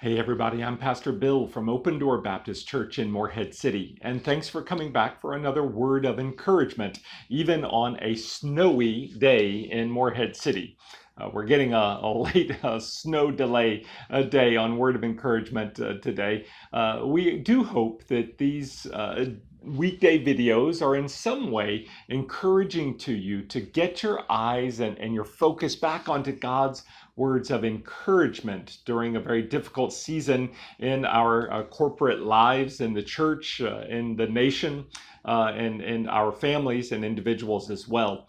Hey everybody, I'm Pastor Bill from Open Door Baptist Church in Morehead City, and thanks for coming back for another word of encouragement, even on a snowy day in Morehead City. We're getting a late snow delay day on word of encouragement today. We do hope that these weekday videos are in some way encouraging to you to get your eyes and your focus back onto God's words of encouragement during a very difficult season in our corporate lives, in the church, in the nation, and in our families and individuals as well.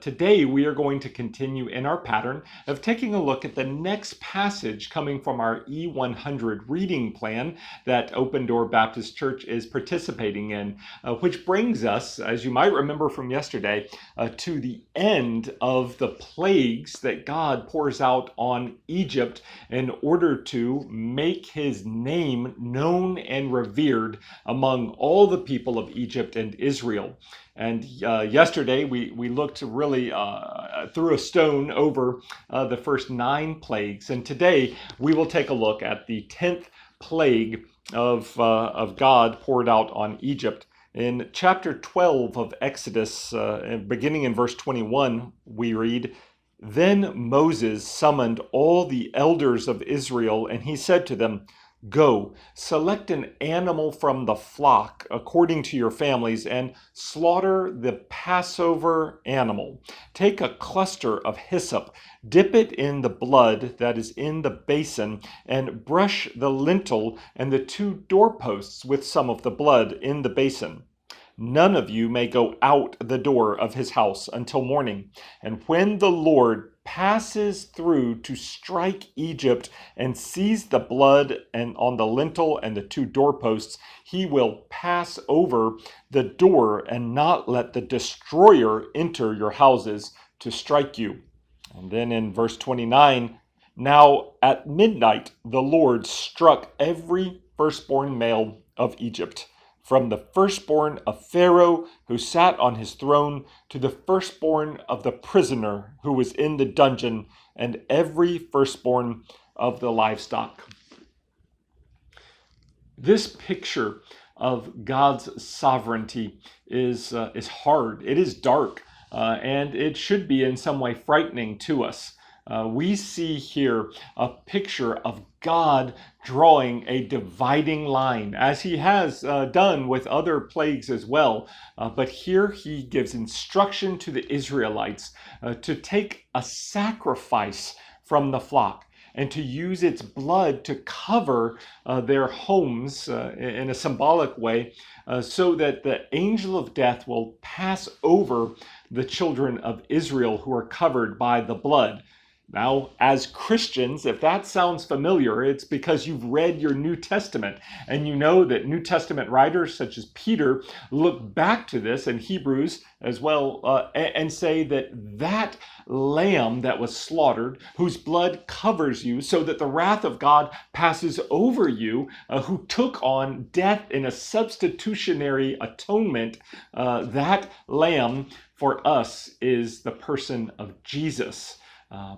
Today, we are going to continue in our pattern of taking a look at the next passage coming from our E100 reading plan that Open Door Baptist Church is participating in, which brings us, as you might remember from yesterday, to the end of the plagues that God pours out on Egypt in order to make his name known and revered among all the people of Egypt and Israel. And yesterday we looked really threw a stone over the first 9 plagues. And today we will take a look at the 10th plague of God poured out on Egypt. In chapter 12 of Exodus, beginning in verse 21, we read, "Then Moses summoned all the elders of Israel, and he said to them, 'Go, select an animal from the flock according to your families, and slaughter the Passover animal. Take a cluster of hyssop, dip it in the blood that is in the basin, and brush the lintel and the 2 doorposts with some of the blood in the basin. None of you may go out the door of his house until morning. And when the Lord passes through to strike Egypt and sees the blood and on the lintel and the 2 doorposts, he will pass over the door and not let the destroyer enter your houses to strike you.'" And then in verse 29, "Now at midnight the Lord struck every firstborn male of Egypt, from the firstborn of Pharaoh who sat on his throne to the firstborn of the prisoner who was in the dungeon, and every firstborn of the livestock." This picture of God's sovereignty is hard. It is dark, and it should be in some way frightening to us. We see here a picture of God drawing a dividing line, as he has done with other plagues as well. But here he gives instruction to the Israelites to take a sacrifice from the flock and to use its blood to cover their homes in a symbolic way, so that the angel of death will pass over the children of Israel who are covered by the blood. Now, as Christians, if that sounds familiar, it's because you've read your New Testament, and you know that New Testament writers such as Peter look back to this, and Hebrews as well, and say that that lamb that was slaughtered, whose blood covers you so that the wrath of God passes over you, who took on death in a substitutionary atonement, that lamb for us is the person of Jesus.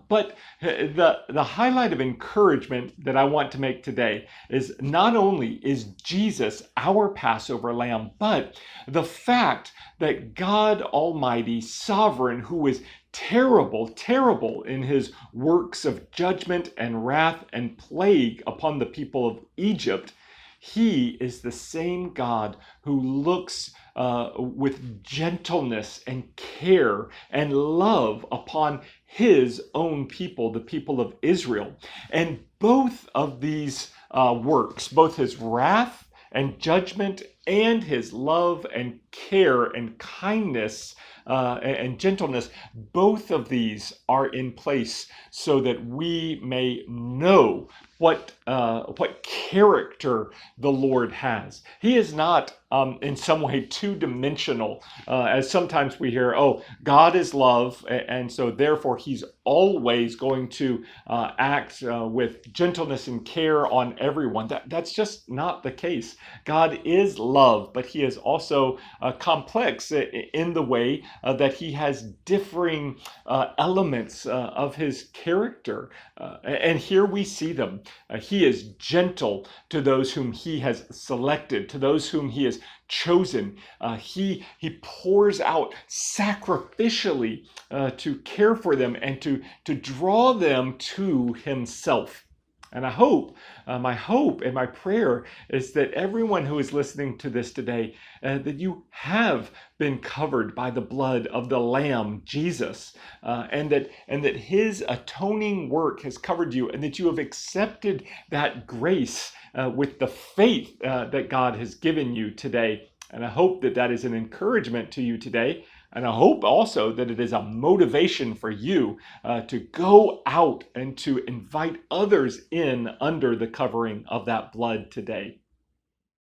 But the highlight of encouragement that I want to make today is not only is Jesus our Passover lamb, but the fact that God Almighty, sovereign, who is terrible, terrible in his works of judgment and wrath and plague upon the people of Egypt, he is the same God who looks with gentleness and care and love upon his own people, the people of Israel. And both of these works, both his wrath and judgment and his love and care and kindness and gentleness, both of these are in place so that we may know what character the Lord has. He is not in some way two-dimensional, as sometimes we hear, oh, God is love, and so therefore he's always going to act with gentleness and care on everyone. That's just not the case. God is love, but he is also complex in the way that he has differing elements of his character. And here we see them. He is gentle to those whom he has selected, to those whom he has chosen. He pours out sacrificially to care for them and to draw them to himself. And my hope and my prayer is that everyone who is listening to this today, that you have been covered by the blood of the Lamb, Jesus, and that his atoning work has covered you, and that you have accepted that grace with the faith that God has given you today. And I hope that that is an encouragement to you today. And I hope also that it is a motivation for you to go out and to invite others in under the covering of that blood today.